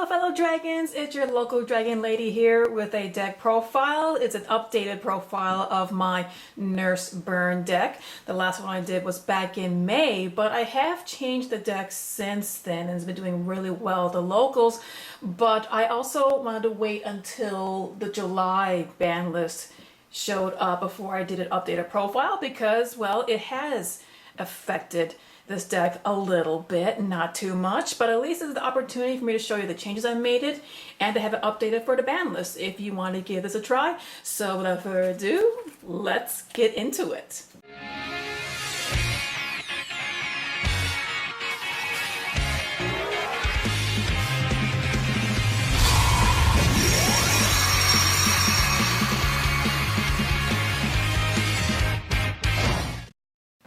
Hello fellow dragons, it's your local dragon lady here with a deck profile. It's an updated profile of my Nurse Burn deck. The last one I did was back in May, but I have changed the deck since then and it's been doing really well with the locals. But I also wanted to wait until the July ban list showed up before I did an updated profile because, well, it has affected this deck a little bit, not too much, but at least it's the opportunity for me to show you the changes I made it and to have it updated for the ban list if you want to give this a try. So without further ado, let's get into it.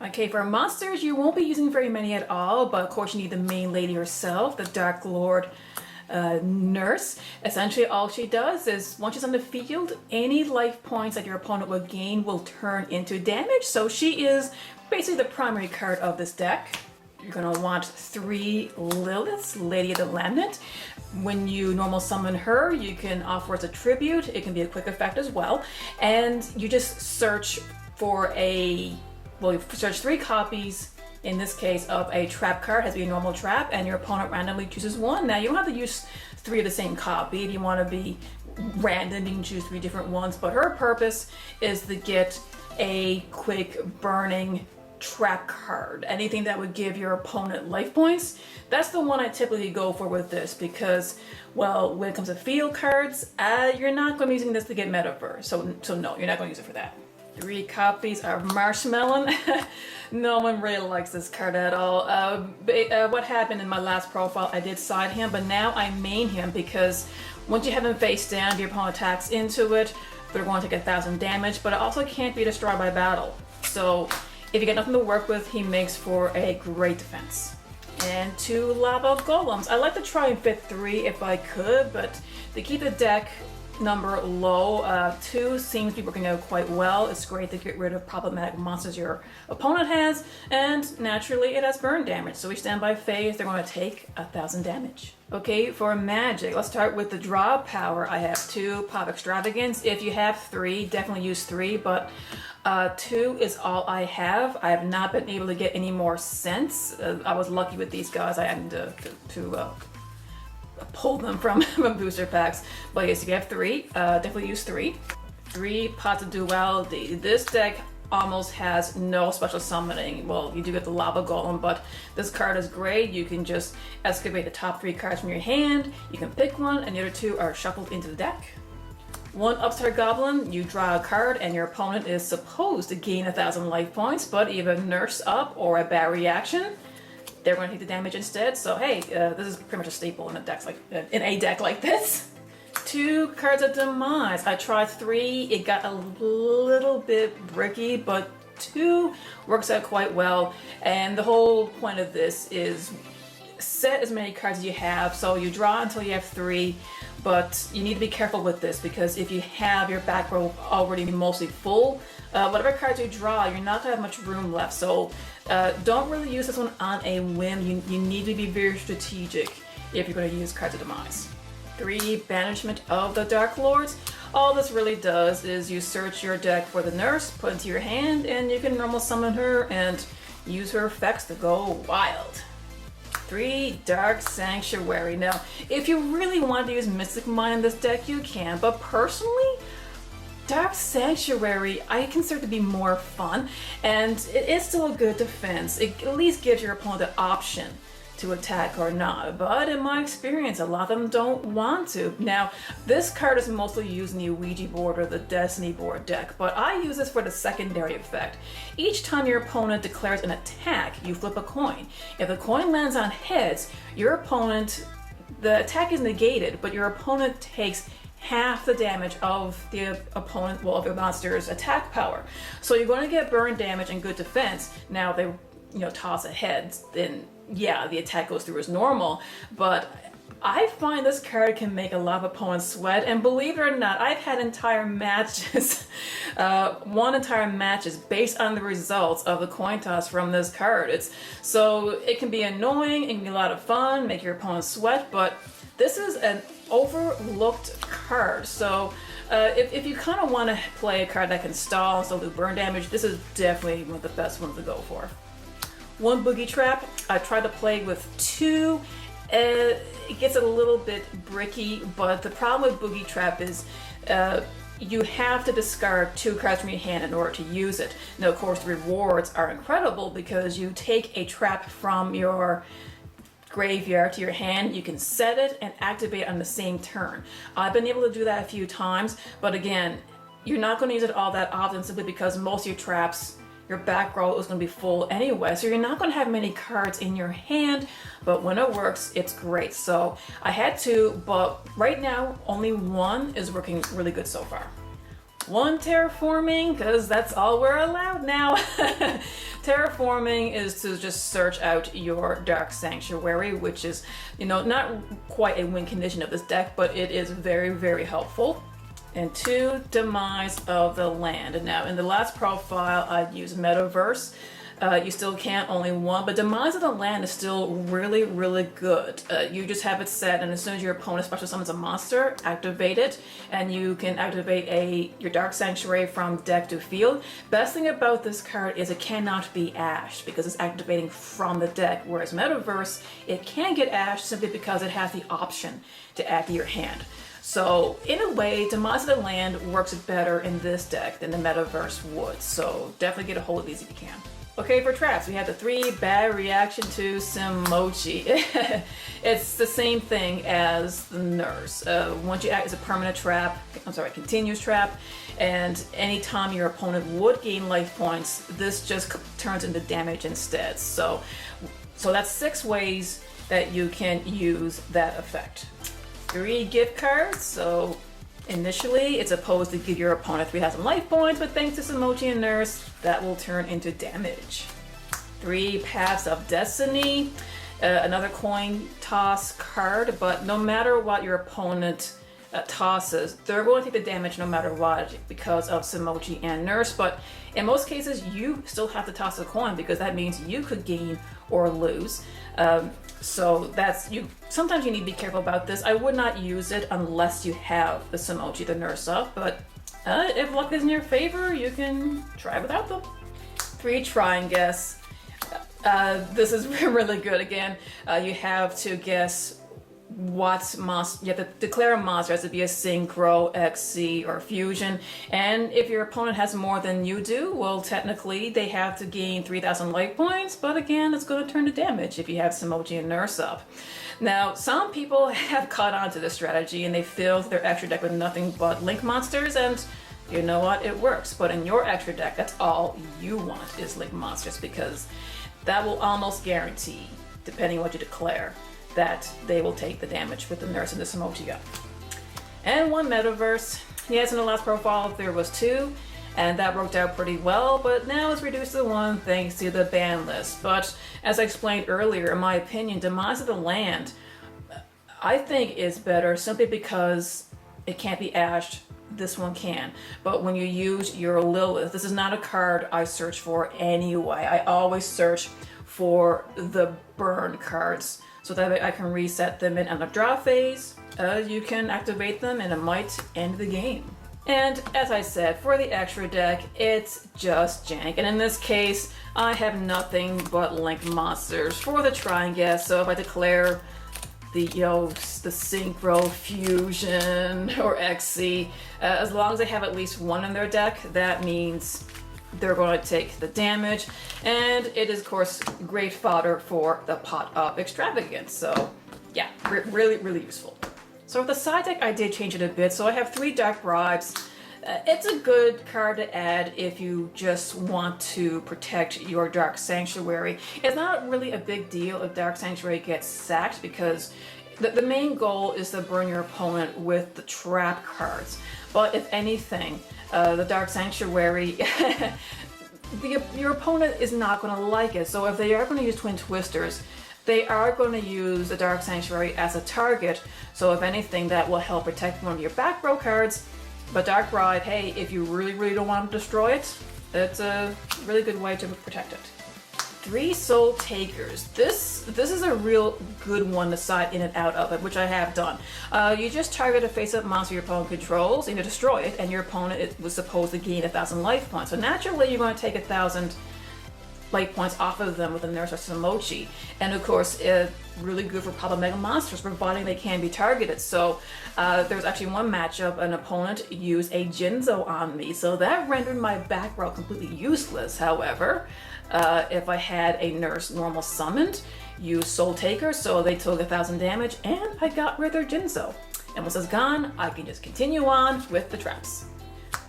Okay, for monsters, you won't be using very many at all, but of course you need the main lady herself, the Dark Lord Nurse. Essentially all she does is, once she's on the field, any life points that your opponent will gain will turn into damage. So she is basically the primary card of this deck. You're going to want 3 Liliths, Lady of the Laminate. When you normal summon her, you can offer as a tribute. It can be a quick effect as well. And you just search for you search 3 copies, in this case, of a trap card. It has to be a normal trap, and your opponent randomly chooses one. Now, you don't have to use 3 of the same copy. If you want to be random, you can choose 3 different ones, but her purpose is to get a quick burning trap card. Anything that would give your opponent life points, that's the one I typically go for with this because, well, when it comes to field cards, you're not going to be using this to get metaverse. So no, you're not going to use it for that. 3 copies of Marshmallow. No one really likes this card at all. What happened in my last profile, I did side him, but now I main him because once you have him face down, your opponent attacks into it, they're going to take 1,000 damage, but it also can't be destroyed by battle. So if you get nothing to work with, he makes for a great defense. And 2 Lava Golems. I like to try and fit 3 if I could, but to keep the deck number low, 2 seems to be working out quite well. It's great to get rid of problematic monsters your opponent has, and naturally it has burn damage. So each standby phase, they're going to take 1,000 damage. Okay, for magic, let's start with the draw power. I have 2 Pop Extravagance. If you have 3, definitely use 3, but 2 is all I have. I have not been able to get any more since. I was lucky with these guys. I had to pull them from booster packs. But yes, if you have 3, definitely use 3. 3 Pots of Duality. This deck almost has no special summoning. Well, you do get the Lava Golem, but this card is great. You can just excavate the top 3 cards from your hand. You can pick one, and the other 2 are shuffled into the deck. 1 Upstart Goblin, you draw a card and your opponent is supposed to gain 1,000 life points, but either nurse up or a bad reaction, they're going to take the damage instead. So hey, this is pretty much a staple in a deck like this. 2 Cards of Demise. I tried 3. It got a little bit bricky, but 2 works out quite well. And the whole point of this is set as many cards as you have. So you draw until you have 3, but you need to be careful with this because if you have your back row already mostly full, whatever cards you draw, you're not going to have much room left. So don't really use this one on a whim. You need to be very strategic if you're going to use Cards of Demise. 3 Banishment of the Dark Lords. All this really does is you search your deck for the nurse, put it into your hand, and you can normal summon her and use her effects to go wild. 3 Dark Sanctuary. Now, if you really want to use Mystic Mine in this deck, you can, but personally, Dark Sanctuary I consider to be more fun, and it is still a good defense. It at least gives your opponent the option to attack or not, but in my experience, a lot of them don't want to. Now, this card is mostly used in the Ouija board or the Destiny board deck, but I use this for the secondary effect. Each time your opponent declares an attack, you flip a coin. If the coin lands on heads, the attack is negated, but your opponent takes half the damage of the opponent, of your monster's attack power. So you're going to get burn damage and good defense. Now, they toss a heads, then yeah, the attack goes through as normal, but I find this card can make a lot of opponents sweat, and believe it or not, I've had entire matches, won entire matches based on the results of the coin toss from this card. So it can be annoying, it can be a lot of fun, make your opponent sweat, but this is an overlooked card. So if you kind of want to play a card that can stall and still do burn damage, this is definitely one of the best ones to go for. One Boogie Trap. I tried to play with two. It gets a little bit bricky, but the problem with Boogie Trap is you have to discard 2 cards from your hand in order to use it. Now, of course, the rewards are incredible because you take a trap from your graveyard to your hand, you can set it and activate on the same turn. I've been able to do that a few times, but again, you're not going to use it all that often simply because most of your traps, your back row is going to be full anyway, so you're not going to have many cards in your hand, but when it works, it's great. So I had 2, but right now only 1 is working really good so far. 1 terraforming, because that's all we're allowed now. Terraforming is to just search out your Dark Sanctuary, which is, you know, not quite a win condition of this deck, but it is very, very helpful. And 2, Demise of the Land. Now, in the last profile, I used Metaverse. You still can't, only 1, but Demise of the Land is still really, really good. You just have it set, and as soon as your opponent special summons a monster, activate it, and you can activate your Dark Sanctuary from deck to field. Best thing about this card is it cannot be ashed because it's activating from the deck, whereas Metaverse, it can get ashed simply because it has the option to add to your hand. So in a way, Demise of the Land works better in this deck than the Metaverse would, so definitely get a hold of these if you can. Okay, for traps, we have the 3 bad reaction to Simochi. It's the same thing as the Nurse. Once you act as a permanent trap, continuous trap, and anytime your opponent would gain life points, this just turns into damage instead. So that's 6 ways that you can use that effect. 3 gift cards, so initially it's supposed to give your opponent 3,000 life points, but thanks to Simochi and Nurse, that will turn into damage. 3 Paths of Destiny, another coin toss card, but no matter what your opponent tosses, they're going to take the damage no matter what because of Simochi and Nurse, but in most cases you still have to toss a coin because that means you could gain or lose. So that's sometimes you need to be careful about this. I would not use it unless you have the Simochi, the Nurse up, but if luck is in your favor, you can try without them. 3 Try and Guess. This is really good again. You have to guess what monster, you have to declare a monster. It has to be a synchro, XC, or fusion, and if your opponent has more than you do, well, technically they have to gain 3,000 life points, but again, it's going to turn to damage if you have Simochi and Nurse up. Now, some people have caught on to this strategy and they filled their extra deck with nothing but Link monsters, and you know what, it works, but in your extra deck, that's all you want is Link monsters, because that will almost guarantee, depending on what you declare, that they will take the damage with the Nurse and the Simochi up. And 1 Metaverse. Yes, in the last profile there was 2, and that worked out pretty well, but now it's reduced to 1 thanks to the ban list. But as I explained earlier, in my opinion, Demise of the Land, I think is better simply because it can't be ashed. This one can. But when you use your Lilith, this is not a card I search for anyway. I always search for the burn cards, so that I can reset them in on the draw phase. You can activate them and it might end the game. And as I said, for the extra deck, it's just jank. And in this case, I have nothing but Link monsters for the Try and Guess. So if I declare the Synchro, Fusion, or XC, as long as they have at least 1 in their deck, that means they're going to take the damage, and it is of course great fodder for the Pot of Extravagance. So yeah, really, really useful. So with the side deck, I did change it a bit. So I have 3 Dark Bribes. It's a good card to add if you just want to protect your Dark Sanctuary. It's not really a big deal if Dark Sanctuary gets sacked because the main goal is to burn your opponent with the trap cards. But if anything, the Dark Sanctuary, your opponent is not going to like it. So if they are going to use Twin Twisters, they are going to use the Dark Sanctuary as a target. So if anything, that will help protect one of your back row cards. But Dark Bribe, hey, if you really, really don't want to destroy it, it's a really good way to protect it. 3 Soul Takers. This is a real good one to side in and out of it, which I have done. You just target a face-up monster your opponent controls and you destroy it, and your opponent was supposed to gain 1,000 life points. So naturally, you're going to take 1,000 life points off of them with a Nurse or Samochi. And of course, really good for problematic monsters, providing they can be targeted. So there's actually one matchup, an opponent used a Jinzo on me, so that rendered my back row completely useless. However, if I had a Nurse normal summoned, used Soul Taker, so they took 1,000 damage, and I got rid of their Jinzo. And once it's gone, I can just continue on with the traps.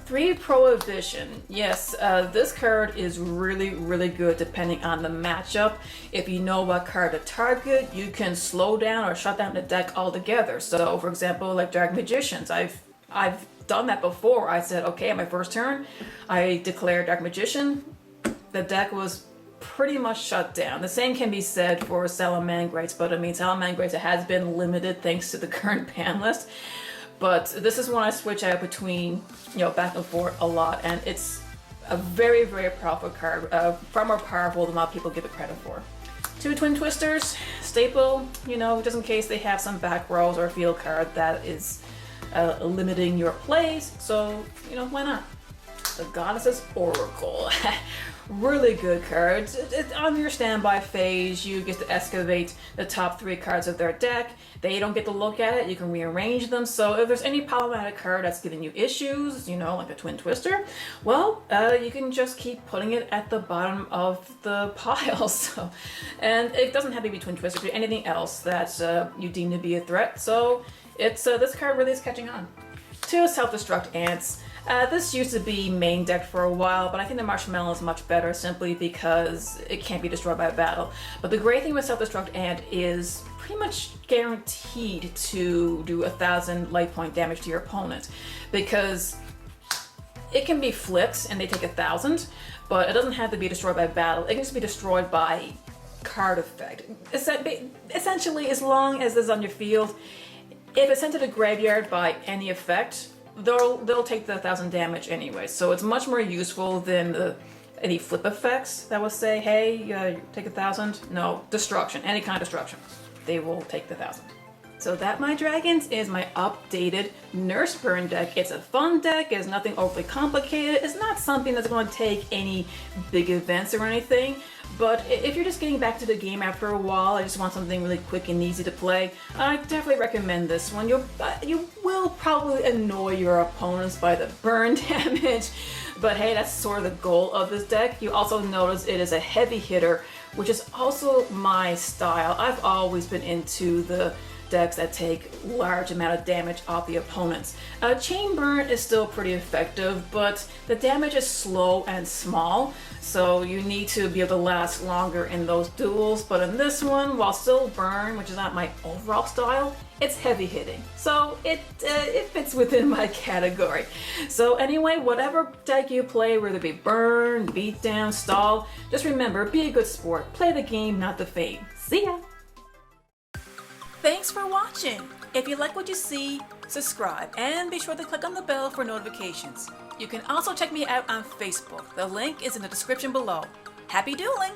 3 Prohibition. Yes, this card is really good depending on the matchup. If you know what card to target, you can slow down or shut down the deck altogether. So for example, like Dark Magicians, I've done that before. I said, okay, on my first turn, I declared Dark Magician. The deck was pretty much shut down. The same can be said for Salamangrates, but I mean, Salamangrates has been limited thanks to the current ban list. But this is one I switch out between, back and forth a lot, and it's a very powerful card, far more powerful than a lot of people give it credit for. 2 Twin Twisters, staple, just in case they have some back rows or field card that is limiting your plays, so, why not? The Goddess's Oracle. Really good cards. On your standby phase, you get to excavate the top 3 cards of their deck. They don't get to look at it. You can rearrange them. So if there's any problematic card that's giving you issues, like a Twin Twister, well, you can just keep putting it at the bottom of the pile. So, and it doesn't have to be Twin Twister, but anything else that you deem to be a threat. So it's this card really is catching on. 2 Self-Destruct Ants. This used to be main decked for a while, but I think the Marshmallow is much better simply because it can't be destroyed by a battle. But the great thing with Self-Destruct Ant is pretty much guaranteed to do 1,000 life point damage to your opponent, because it can be flipped and they take 1,000, but it doesn't have to be destroyed by battle. It can just be destroyed by card effect. Essentially, as long as it's on your field, if it's sent to the graveyard by any effect, they'll take the 1,000 damage anyway. So it's much more useful than any flip effects that will say, hey, take 1,000. No, destruction, any kind of destruction. They will take the 1,000. So that, my dragons, is my updated Nurse Burn deck. It's a fun deck, it's nothing overly complicated, it's not something that's going to take any big events or anything, but if you're just getting back to the game after a while, I just want something really quick and easy to play, I definitely recommend this one. You will probably annoy your opponents by the burn damage, but hey, that's sort of the goal of this deck. You also notice it is a heavy hitter, which is also my style. I've always been into the decks that take large amount of damage off the opponents. Chain Burn is still pretty effective, but the damage is slow and small, so you need to be able to last longer in those duels. But in this one, while still burn, which is not my overall style, it's heavy hitting, so it fits within my category. So anyway, whatever deck you play, whether it be burn, beat down, stall, just remember, be a good sport, play the game, not the fame. See ya! Thanks for watching! If you like what you see, subscribe and be sure to click on the bell for notifications. You can also check me out on Facebook. The link is in the description below. Happy dueling!